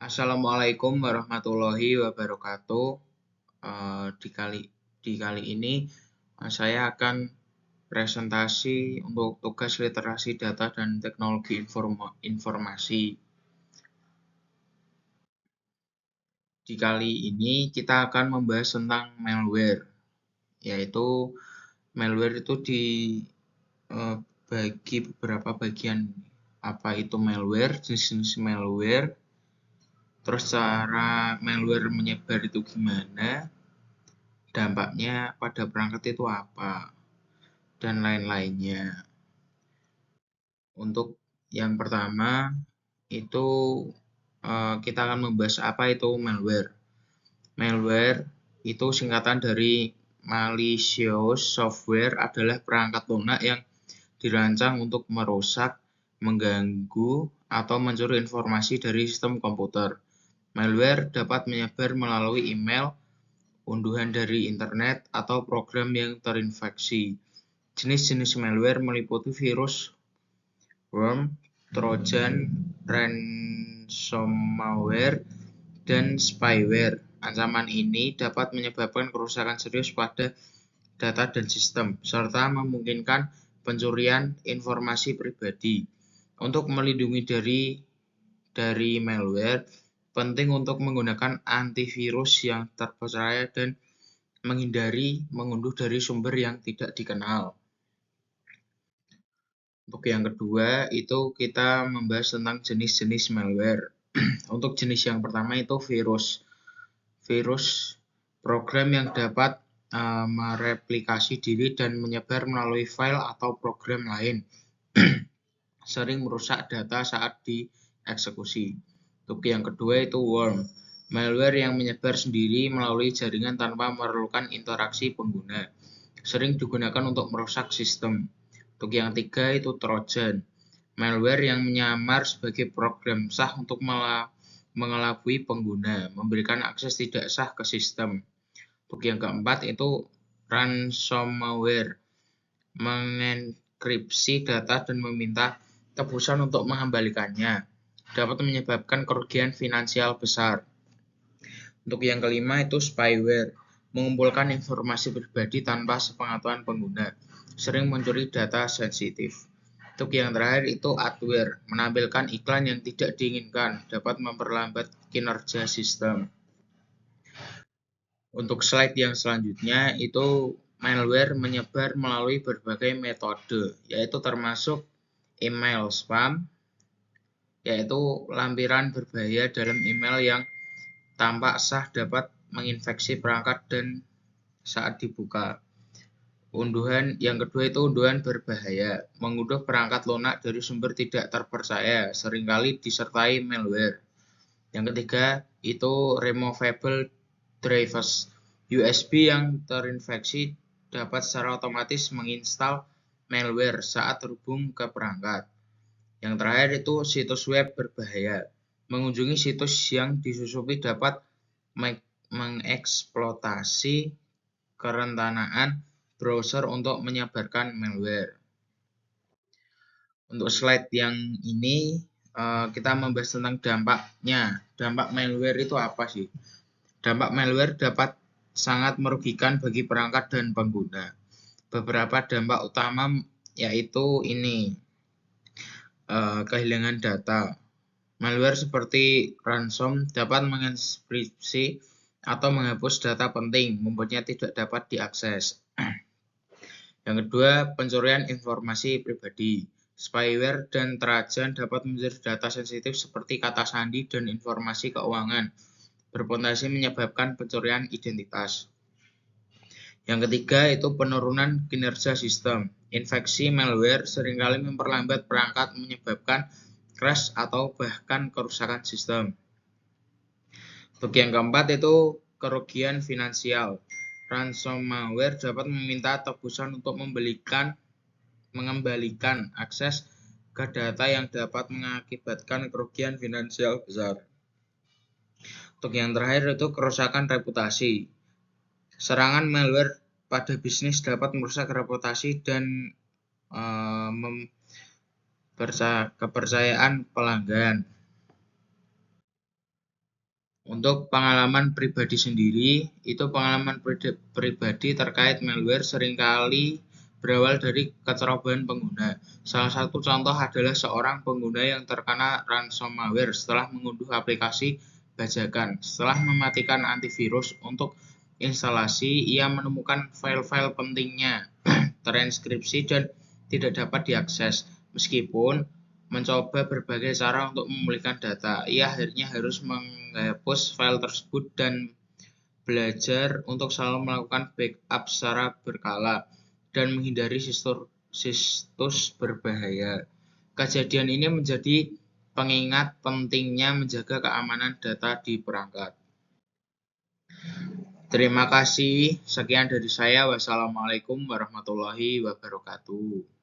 Assalamualaikum warahmatullahi wabarakatuh. Di kali ini saya akan presentasi untuk tugas literasi data dan teknologi informasi. Di kali ini kita akan membahas tentang malware, yaitu malware itu dibagi beberapa bagian. Apa itu malware, jenis malware, terus cara malware menyebar itu gimana, dampaknya pada perangkat itu apa, dan lain-lainnya. Untuk yang pertama itu kita akan membahas apa itu malware. Malware itu singkatan dari malicious software, adalah perangkat lunak yang dirancang untuk merusak, mengganggu, atau mencuri informasi dari sistem komputer. Malware dapat menyebar melalui email, unduhan dari internet, atau program yang terinfeksi. Jenis-jenis malware meliputi virus, worm, trojan, ransomware, dan spyware. Ancaman ini dapat menyebabkan kerusakan serius pada data dan sistem, serta memungkinkan pencurian informasi pribadi. Untuk melindungi dari malware, penting untuk menggunakan antivirus yang terpercaya dan menghindari mengunduh dari sumber yang tidak dikenal. Untuk yang kedua, itu kita membahas tentang jenis-jenis malware. Untuk jenis yang pertama itu virus. Virus program yang dapat mereplikasi diri dan menyebar melalui file atau program lain. Sering merusak data saat dieksekusi. Untuk yang kedua itu worm. Malware yang menyebar sendiri melalui jaringan tanpa memerlukan interaksi pengguna. Sering digunakan untuk merusak sistem. Untuk yang ketiga itu trojan. Malware yang menyamar sebagai program sah untuk mengelabui pengguna, memberikan akses tidak sah ke sistem. Untuk yang keempat itu ransomware. Mengenkripsi data dan meminta tebusan untuk mengembalikannya. Dapat menyebabkan kerugian finansial besar. Untuk yang kelima itu spyware. Mengumpulkan informasi pribadi tanpa sepengetahuan pengguna. Sering mencuri data sensitif. Untuk yang terakhir itu adware. Menampilkan iklan yang tidak diinginkan. Dapat memperlambat kinerja sistem. Untuk slide yang selanjutnya itu malware menyebar melalui berbagai metode, yaitu termasuk email spam, yaitu lampiran berbahaya dalam email yang tampak sah dapat menginfeksi perangkat dan saat dibuka. Yang kedua itu unduhan berbahaya, mengunduh perangkat lunak dari sumber tidak terpercaya, seringkali disertai malware. Yang ketiga itu removable drivers. USB yang terinfeksi dapat secara otomatis menginstal malware saat terhubung ke perangkat. Yang terakhir itu situs web berbahaya. Mengunjungi situs yang disusupi dapat mengeksploitasi kerentanan browser untuk menyebarkan malware. Untuk slide yang ini kita membahas tentang dampaknya. Dampak malware itu apa sih? Dampak malware dapat sangat merugikan bagi perangkat dan pengguna. Beberapa dampak utama yaitu ini, kehilangan data. Malware seperti ransom dapat mengenkripsi atau menghapus data penting, membuatnya tidak dapat diakses. Yang kedua, pencurian informasi pribadi. Spyware dan trojan dapat mencuri data sensitif seperti kata sandi dan informasi keuangan, berpotensi menyebabkan pencurian identitas. Yang ketiga itu penurunan kinerja sistem. Infeksi malware seringkali memperlambat perangkat, menyebabkan crash atau bahkan kerusakan sistem. Untuk yang keempat itu kerugian finansial. Ransomware dapat meminta tebusan untuk mengembalikan akses ke data yang dapat mengakibatkan kerugian finansial besar. Untuk yang terakhir itu kerusakan reputasi. Serangan malware pada bisnis dapat merusak reputasi dan kepercayaan pelanggan. Untuk pengalaman pribadi sendiri, itu pengalaman pribadi terkait malware seringkali berawal dari kecerobohan pengguna. Salah satu contoh adalah seorang pengguna yang terkena ransomware setelah mengunduh aplikasi bajakan. Setelah mematikan antivirus untuk instalasi, ia menemukan file-file pentingnya transkripsi dan tidak dapat diakses. Meskipun mencoba berbagai cara untuk memulihkan data, ia akhirnya harus menghapus file tersebut dan belajar untuk selalu melakukan backup secara berkala dan menghindari situs berbahaya. Kejadian ini menjadi pengingat pentingnya menjaga keamanan data di perangkat. Terima kasih. Sekian dari saya. Wassalamualaikum warahmatullahi wabarakatuh.